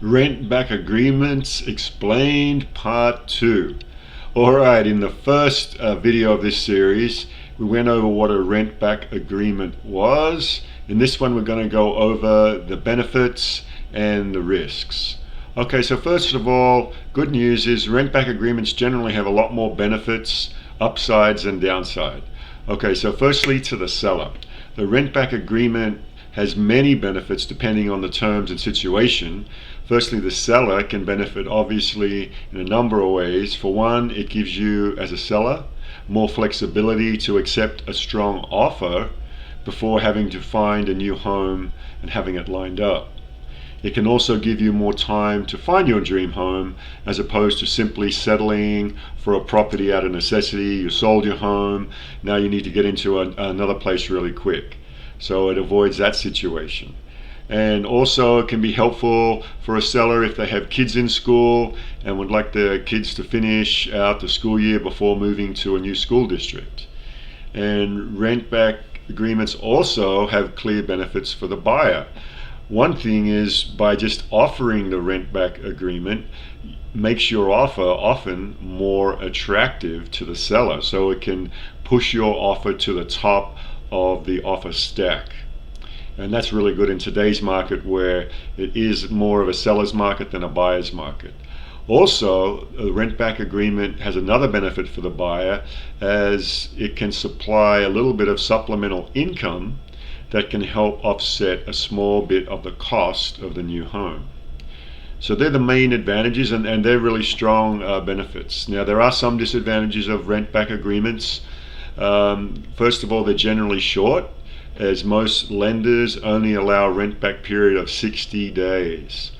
Rent back agreements explained part 2. Alright, in the first video of this series we went over what a rent back agreement was. In this one we're going to go over the benefits and the risks. Okay, so first of all, good news is rent back agreements generally have a lot more benefits, upsides and downside. Okay, so firstly to the seller. The rent back agreement has many benefits depending on the terms and situation. Firstly, the seller can benefit obviously in a number of ways. For one, it gives you as a seller more flexibility to accept a strong offer before having to find a new home and having it lined up. It can also give you more time to find your dream home as opposed to simply settling for a property out of necessity. You sold your home, now you need to get into another place really quick. So it avoids that situation. And also it can be helpful for a seller if they have kids in school and would like their kids to finish out the school year before moving to a new school district. And rent back agreements also have clear benefits for the buyer. One thing is, by just offering the rent back agreement makes your offer often more attractive to the seller, so it can push your offer to the top of the offer stack. And that's really good in today's market where it is more of a seller's market than a buyer's market. Also, a rent back agreement has another benefit for the buyer, as it can supply a little bit of supplemental income that can help offset a small bit of the cost of the new home. So they're the main advantages, and they're really strong benefits. Now there are some disadvantages of rent back agreements. First of all, they're generally short, as most lenders only allow a rent back period of 60 days.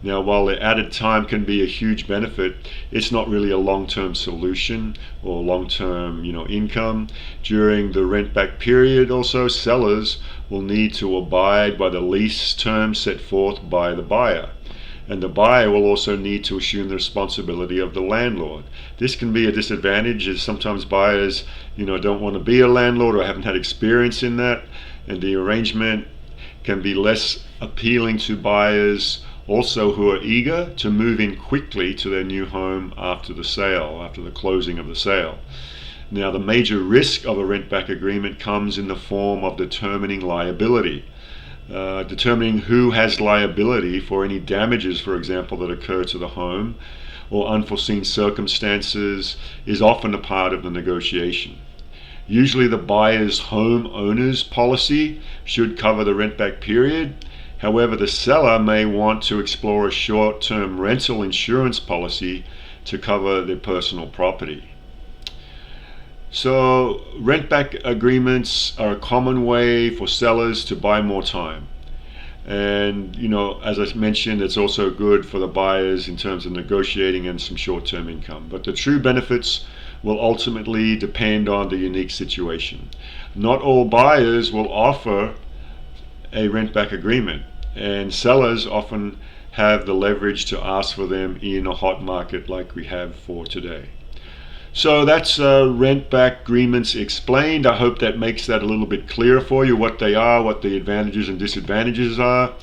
Now while the added time can be a huge benefit, it's not really a long-term solution or long-term income. During the rent back period also, sellers will need to abide by the lease terms set forth by the buyer. And the buyer will also need to assume the responsibility of the landlord. This can be a disadvantage, as sometimes buyers don't want to be a landlord or haven't had experience in that, and the arrangement can be less appealing to buyers also who are eager to move in quickly to their new home after the sale, after the closing of the sale. Now the major risk of a rent back agreement comes in the form of determining liability. Determining who has liability for any damages, for example, that occur to the home or unforeseen circumstances is often a part of the negotiation. Usually the buyer's homeowner's policy should cover the rent back period. However, the seller may want to explore a short-term rental insurance policy to cover their personal property. So rent back agreements are a common way for sellers to buy more time. And as I mentioned, it's also good for the buyers in terms of negotiating and some short-term income. But the true benefits will ultimately depend on the unique situation. Not all buyers will offer a rent back agreement, and sellers often have the leverage to ask for them in a hot market like we have for today. So that's rent back agreements explained. I hope that makes that a little bit clearer for you, what they are, what the advantages and disadvantages are.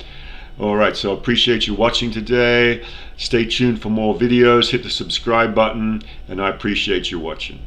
Alright, so I appreciate you watching today. Stay tuned for more videos, hit the subscribe button, and I appreciate you watching.